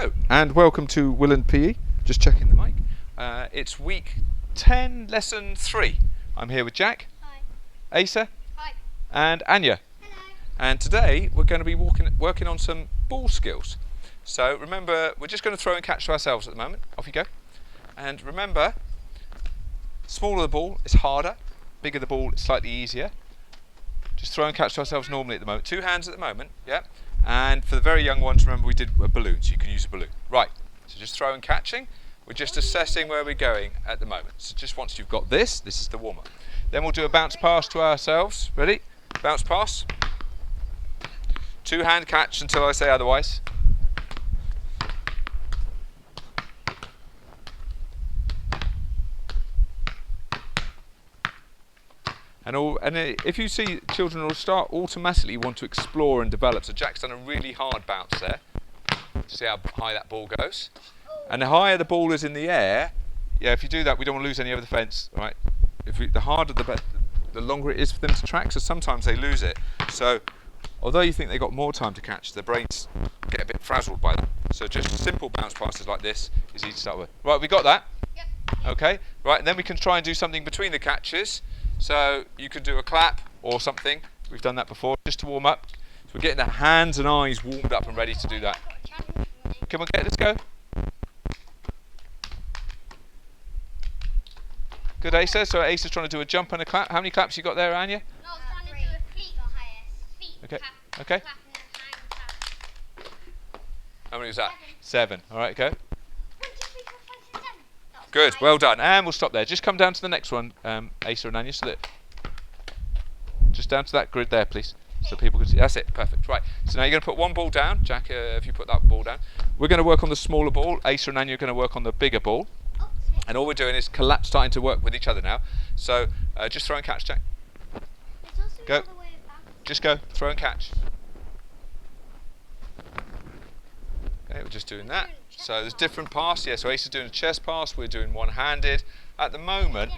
Hello and welcome to Willand PE. Just checking the mic. It's week 10, lesson 3. I'm here with Jack. Hi. Asa. Hi. And Anya. Hello. And today we're going to be working on some ball skills. So remember, we're just going to throw and catch to ourselves at the moment. Off you go. And remember, smaller the ball is harder, bigger the ball it's slightly easier. Just throw and catch to ourselves normally at the moment. 2 hands at the moment, yeah. And for the very young ones, remember we did a balloon, so you can use a balloon. Right, so just throw and catching. We're just assessing where we're going at the moment. So just once you've got this is the warm-up. Then we'll do a bounce pass to ourselves. Ready? Bounce pass. 2 hand catch until I say otherwise. And if you see, children will start automatically want to explore and develop. So Jack's done a really hard bounce there. See how high that ball goes. And the higher the ball is in the air, yeah, if you do that, we don't want to lose any over the fence, right? The harder the better, the longer it is for them to track. So sometimes they lose it. So although you think they've got more time to catch, their brains get a bit frazzled by that. So just simple bounce passes like this is easy to start with. Right, we got that? Yep. Okay. Right, and then we can try and do something between the catches. So you could do a clap or something. We've done that before, just to warm up. So we're getting the hands and eyes warmed up and ready to do that. Come on, let's go. Good, Asa. So Asa's trying to do a jump and a clap. How many claps you got there, Anya? No, I was trying to do a fleet or highest. Feet, Okay. clap, Okay. clap and then hand clap. How many was that? 7. All right, go. 1, 2, 3, 4, 5, 6, 7. That was Good, 5. well done. And we'll stop there. Just come down to the next one, Asa and Anya, so that just down to that grid there, please, so people can see. That's it, perfect. Right, so now you're going to put one ball down. Jack, if you put that ball down. We're going to work on the smaller ball. Asa and Anya are going to work on the bigger ball. Okay. And all we're doing is starting to work with each other now. So just throw and catch, Jack. There's also Go. another way of bouncing. Just go, throw and catch. Okay, we're just doing that. So there's different pass. Yeah, so Ace is doing a chest pass. We're doing one-handed. At the moment,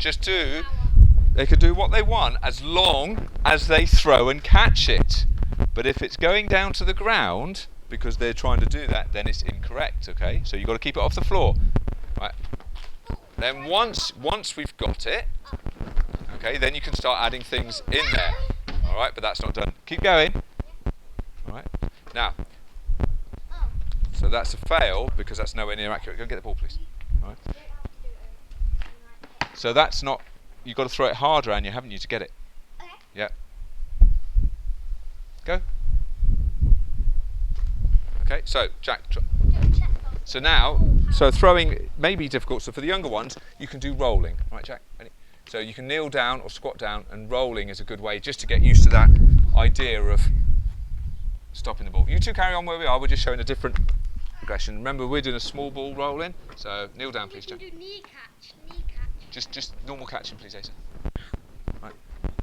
they can do what they want as long as they throw and catch it. But if it's going down to the ground, because they're trying to do that, then it's incorrect, okay? So you've got to keep it off the floor. Right. Then once we've got it, okay, then you can start adding things in there. All right, but that's not done. Keep going. All right. Now, so that's a fail because that's nowhere near accurate. Go and get the ball, please. All right. So that's not. You've got to throw it harder, Anya, haven't you, to get it? Okay. Yeah. Go. Okay. So Jack. So now, throwing may be difficult. So for the younger ones, you can do rolling. Right, Jack? Ready? So you can kneel down or squat down, and rolling is a good way just to get used to that idea of stopping the ball. You two carry on where we are. We're just showing a different progression. Remember, we're doing a small ball rolling. So kneel down, please, Jack. You can do knee catch. Knee catch. Just normal catching, please, Asa. Right.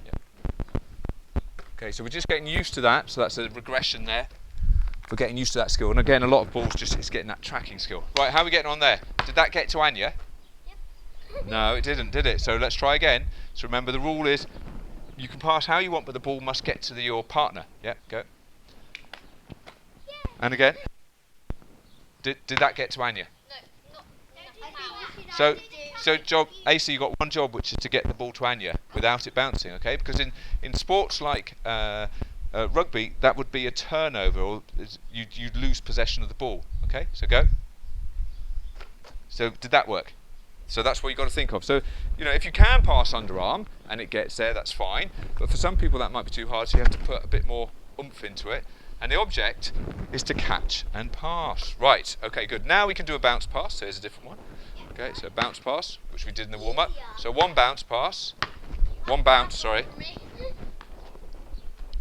Yeah. Okay, so we're just getting used to that. So that's a regression there. We're getting used to that skill, and again, a lot of balls it's getting that tracking skill. Right, how are we getting on there? Did that get to Anya? Yep. No, it didn't, did it? So let's try again. So remember, the rule is you can pass how you want, but the ball must get to your partner. Yeah, go. Yeah. And again. Did that get to Anya? No, not. So job, AC, you got one job, which is to get the ball to Anya without it bouncing, okay? Because in sports like rugby, that would be a turnover, or you'd lose possession of the ball. Okay, so go. So did that work? So that's what you've got to think of. So, if you can pass underarm and it gets there, that's fine. But for some people that might be too hard, so you have to put a bit more oomph into it. And the object is to catch and pass. Right, okay, good. Now we can do a bounce pass. So here's a different one. Okay, so bounce pass, which we did in the warm-up. So one bounce pass. One bounce, sorry.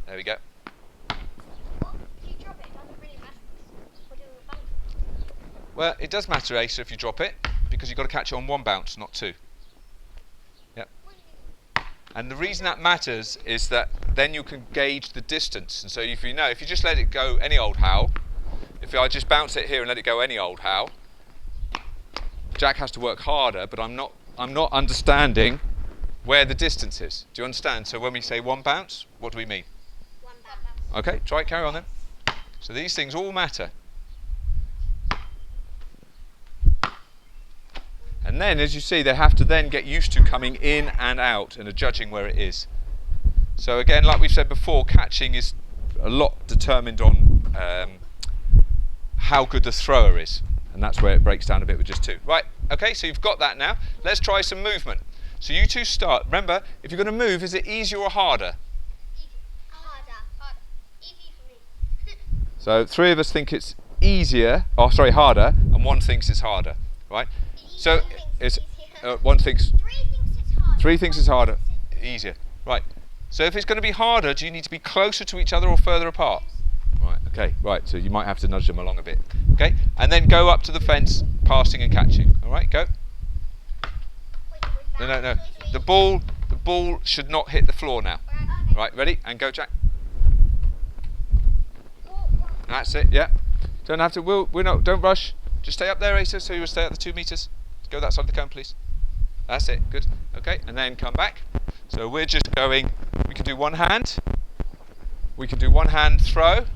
There we go. Well, it does matter, Asa, if you drop it, because you've got to catch it on one bounce, not 2. Yep. And the reason that matters is that then you can gauge the distance. And so if you just let it go any old how, if I just bounce it here and let it go any old how, Jack has to work harder, but I'm not understanding where the distance is. Do you understand? So when we say one bounce, what do we mean? One bounce. Okay, try it, carry on then. So these things all matter. And then, as you see, they have to then get used to coming in and out and judging where it is. So again, like we've said before, catching is a lot determined on how good the thrower is. And that's where it breaks down a bit with just two. Right, okay, so you've got that now. Let's try some movement. So you two start. Remember, if you're going to move, is it easier or harder? Harder. Easy for me. So 3 of us think it's easier, harder, and 1 thinks it's harder, right? So it's one thinks, 3 thinks it's harder, easier, right? So if it's going to be harder, do you need to be closer to each other or further apart? Right, okay, right, so you might have to nudge them along a bit, okay? And then go up to the fence, passing and catching, all right, go. No. The ball should not hit the floor now. Right, ready? And go, Jack. That's it, yeah. Don't have to, don't rush. Just stay up there, Asa, so you will stay at the 2 meters. Go that side of the cone, please. That's it, good. Okay, and then come back. So we're just going, we can do one hand. We can do one hand throw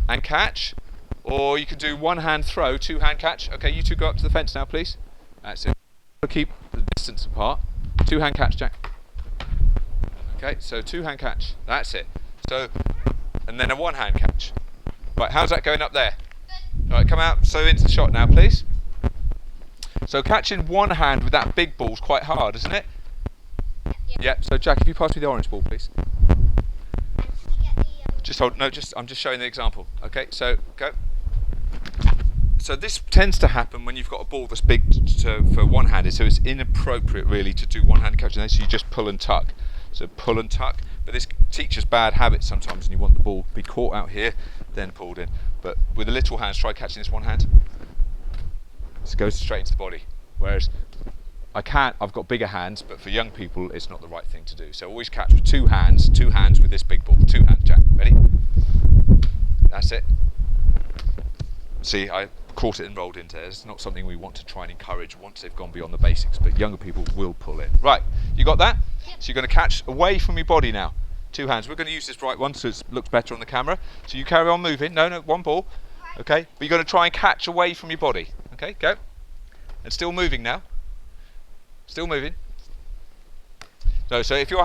and catch. Or you can do one hand throw, 2 hand catch. Okay, you two go up to the fence now, please. That's it. Keep the distance apart. 2 hand catch, Jack. Okay, so 2 hand catch. That's it. So, and then a 1 hand catch. Right, how's that going up there? Good. Right, come out. So into the shot now, please. So catching one hand with that big ball is quite hard, isn't it? Yep. So Jack, if you pass me the orange ball, please. Just hold. No, I'm just showing the example. Okay, so go. So this tends to happen when you've got a ball that's big for one-handed, so it's inappropriate really to do one-handed catching. So you just pull and tuck. So pull and tuck. But this teaches bad habits sometimes, and you want the ball to be caught out here, then pulled in. But with the little hands, try catching this one hand. It goes straight into the body. Whereas I've got bigger hands, but for young people, it's not the right thing to do. So always catch with 2 hands with this big ball. 2 hands, Jack. Ready? That's it. See, I caught it and rolled into it. It's not something we want to try and encourage once they've gone beyond the basics, but younger people will pull in. Right, you got that? Yep. So you're going to catch away from your body now. 2 hands. We're going to use this right one so it looks better on the camera. So you carry on moving. No, one ball. Okay, but you're going to try and catch away from your body. Okay, go. And still moving now. Still moving. No, so if you've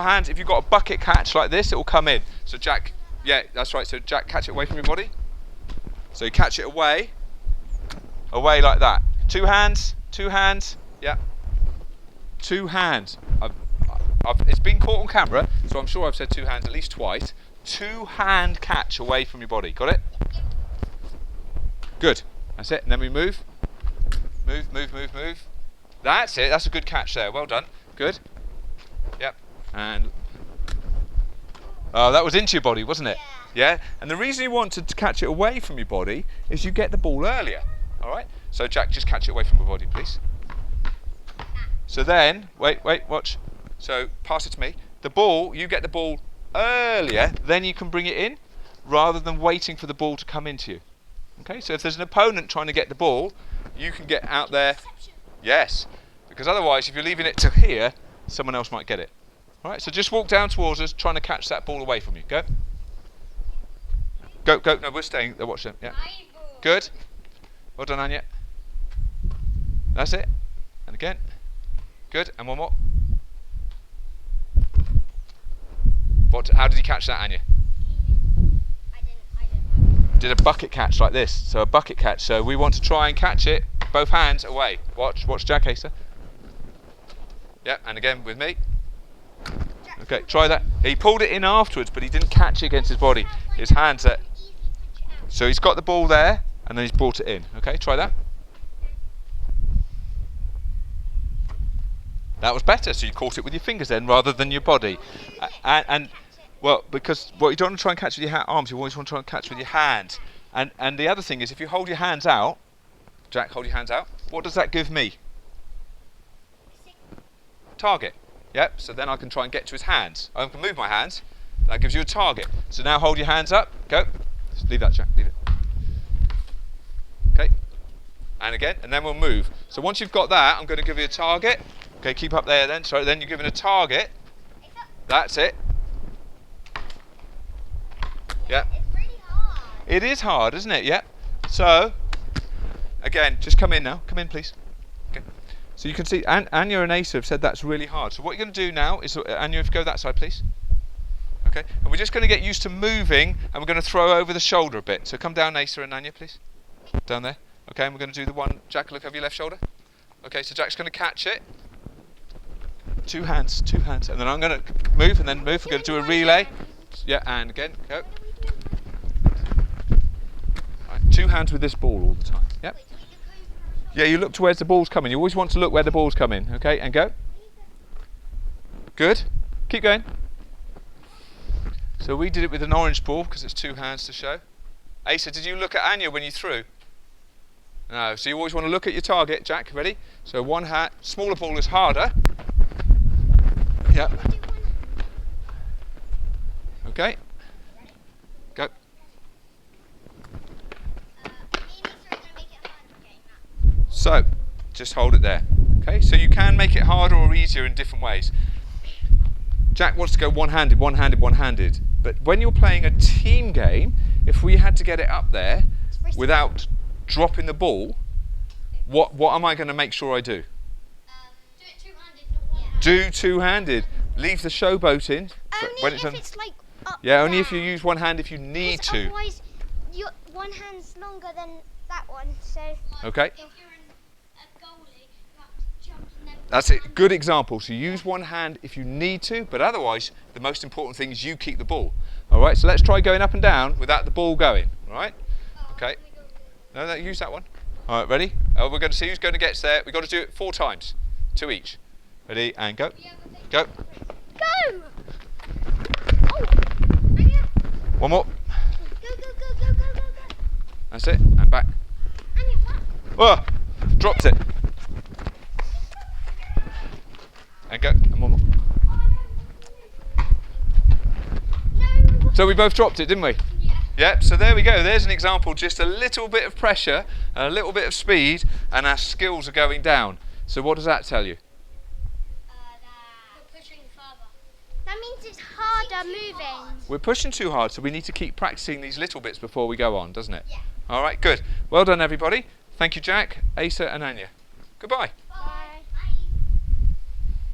got a bucket catch like this, it will come in. So Jack, yeah, that's right. So Jack, catch it away from your body. So you catch it away like that. 2 hands, yeah. 2 hands. It's been caught on camera, so I'm sure I've said 2 hands at least twice. 2 hand catch away from your body. Got it? Good. That's it. And then we move. Move. That's it. That's a good catch there. Well done. Good. Yep. And that was into your body, wasn't it? Yeah. And the reason you want to catch it away from your body is you get the ball earlier. All right. So Jack, just catch it away from your body, please. So then, wait, watch. So pass it to me. The ball, you get the ball earlier, then you can bring it in, rather than waiting for the ball to come into you. Okay. So if there's an opponent trying to get the ball, you can get out there. Yes. Because otherwise, if you're leaving it to here, someone else might get it. All right. So just walk down towards us, trying to catch that ball away from you. Go. Go. No, we're staying. Watch them. Yeah. Good. Well done, Anya. That's it. And again. Good. And one more. How did you catch that, Anya? I didn't. Did a bucket catch like this. So a bucket catch. So we want to try and catch it, both hands away. Watch Jack, Asa. Yeah, and again with me. Okay, try that. He pulled it in afterwards, but he didn't catch it against his body. His hands there. So he's got the ball there, and then he's brought it in. Okay, try that. That was better. So you caught it with your fingers then, rather than your body. And well, because what you don't want to try and catch with your arms, you always want to try and catch with your hands. And the other thing is, if you hold your hands out, Jack, hold your hands out. What does that give me? Target. Yep. So then I can try and get to his hands. I can move my hands. That gives you a target. So now hold your hands up. Go. Just leave that, Jack. Leave it. Okay. And again, and then we'll move. So once you've got that, I'm going to give you a target. Okay, keep up there then. So then you're given a target. That's it. Yeah. It's pretty hard. It is hard, isn't it? Yep. So, again, just come in now. Come in, please. Okay. So you can see, Anya and Asa have said that's really hard. So what you're going to do now is, Anya, if you go that side, please. Okay, and we're just going to get used to moving, and we're going to throw over the shoulder a bit. So come down, Asa and Anya, please. Down there. Okay, and we're going to do the one. Jack, look over your left shoulder. Okay, so Jack's going to catch it. Two hands, and then I'm going to move, and then move. We're going to do a relay. Yeah, and again, go. Right, 2 hands with this ball all the time. Yep. Yeah, you look to where the ball's coming. You always want to look where the ball's coming. Okay, and go. Good. Keep going. So we did it with an orange ball because it's 2 hands to show. Asa, did you look at Anya when you threw? No. So you always want to look at your target. Jack, ready? So 1 hand. Smaller ball is harder. Yep. Okay. Go. So, just hold it there. Okay, so you can make it harder or easier in different ways. Jack wants to go one-handed, one-handed, one-handed. But when you're playing a team game, if we had to get it up there without dropping the ball, what am I going to make sure I do? Do it two-handed, not one-handed. Do two-handed. Leave the showboat in. Only if it's like up yeah, only down. if you use one hand if you need to. Otherwise, one hand's longer than that one, so... Okay. If you're a goalie, you have to jump and then... That's it. Good example. So use one hand if you need to, but otherwise, the most important thing is you keep the ball. All right, so let's try going up and down without the ball going. All right? Okay. No, use that one. All right, ready? We're going to see who's going to get there. We've got to do it 4 times. 2 each. Ready, and go. Go. Go! One more. Go, go, go, go, go, go, go. That's it. And back. Anya, back. Oh, dropped it. And go. And one more. No. So we both dropped it, didn't we? Yeah. Yep, so there we go. There's an example. Just a little bit of pressure, a little bit of speed, and our skills are going down. So what does that tell you? We're pushing further. That means it's harder moving. We're pushing too hard, so we need to keep practicing these little bits before we go on, doesn't it? Yeah. All right, good. Well done, everybody. Thank you, Jack, Asa, and Anya. Goodbye.